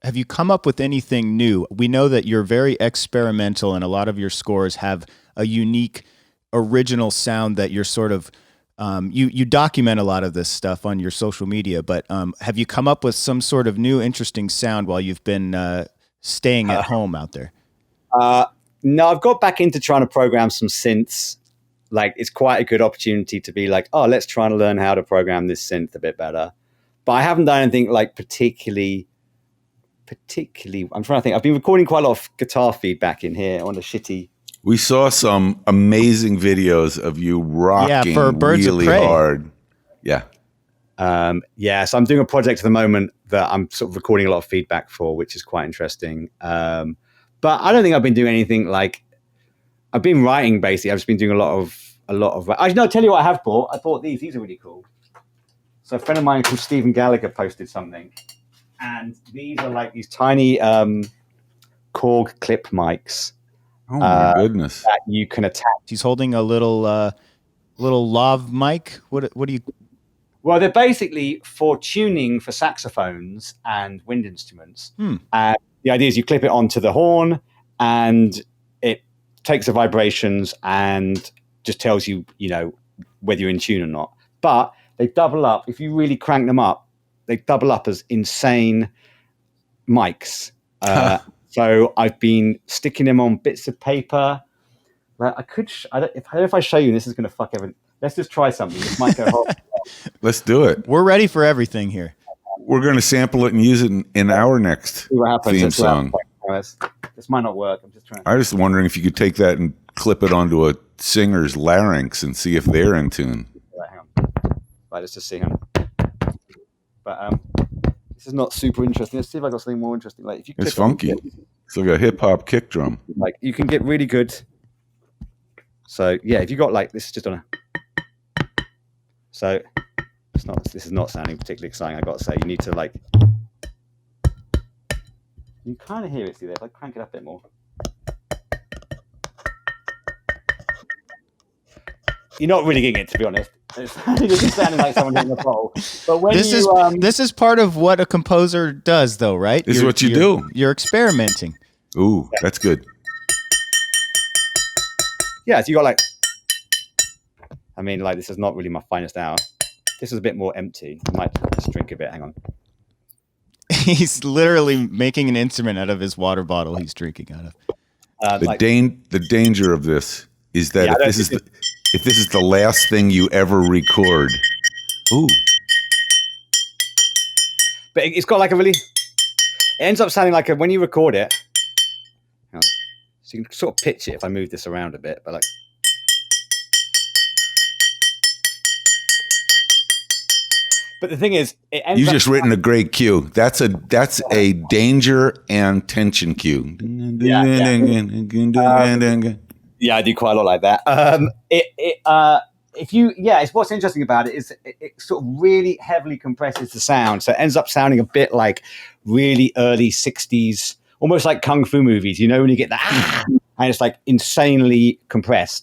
have you come up with anything new? We know that you're very experimental, and a lot of your scores have a unique, original sound that you're sort of you document a lot of this stuff on your social media. But have you come up with some sort of new, interesting sound while you've been staying at home out there? No, I've got back into trying to program some synths. Like, it's quite a good opportunity to be like, oh, let's try and learn how to program this synth a bit better. But I haven't done anything like particularly, I'm trying to think. I've been recording quite a lot of guitar feedback in here on a shitty. We saw some amazing videos of you rocking for Birds of really Prey. hard. Yeah. So I'm doing a project at the moment that I'm sort of recording a lot of feedback for, which is quite interesting. But I don't think I've been doing anything like, I've been writing basically. I've just been doing a lot of. I'll tell you what I have bought. I bought these. These are really cool. So a friend of mine called Stephen Gallagher posted something, and these are like these tiny Korg clip mics. Oh my goodness! That you can attach. He's holding a little lav mic. What do you? Well, they're basically for tuning for saxophones and wind instruments. And the idea is you clip it onto the horn, and it takes the vibrations and just tells you, whether you're in tune or not. But they double up. If you really crank them up, they double up as insane mics. So I've been sticking them on bits of paper. Well, I don't know if I show you, this is going to fuck everything. Let's just try something. This might go hot. Let's do it. We're ready for everything here. We're going to sample it and use it in our next theme song. This might not work. I'm just trying. I was just wondering if you could take that and clip it onto a singer's larynx and see if they're in tune. Right, hang on. Right, let's just see him. But this is not super interesting. Let's see if I got something more interesting. Like, if you it's funky. It's like a hip hop kick drum. Like, you can get really good. So yeah, if you got like, this is just on a. So this is not sounding particularly exciting. I got to say, you need to like. You kind of hear it. See there? If I crank it up a bit more. You're not really getting it, to be honest. It's just sounding like someone hitting a pole. But when this is part of what a composer does, though, right? This is what you do. You're experimenting. Ooh, that's good. Yeah, so you got like. I mean, like, this is not really my finest hour. This is a bit more empty. I might just drink a bit. Hang on. He's literally making an instrument out of his water bottle he's drinking out of. The danger of this is that if this is the last thing you ever record. Ooh. But it's got like it ends up sounding like when you record it. Hang on. So you can sort of pitch it if I move this around a bit, but like. But the thing is, you've just written a great cue. That's a danger and tension cue. Yeah, I do quite a lot like that. It's what's interesting about it is it sort of really heavily compresses the sound, so it ends up sounding a bit like really early '60s, almost like kung fu movies. When you get that, and it's like insanely compressed.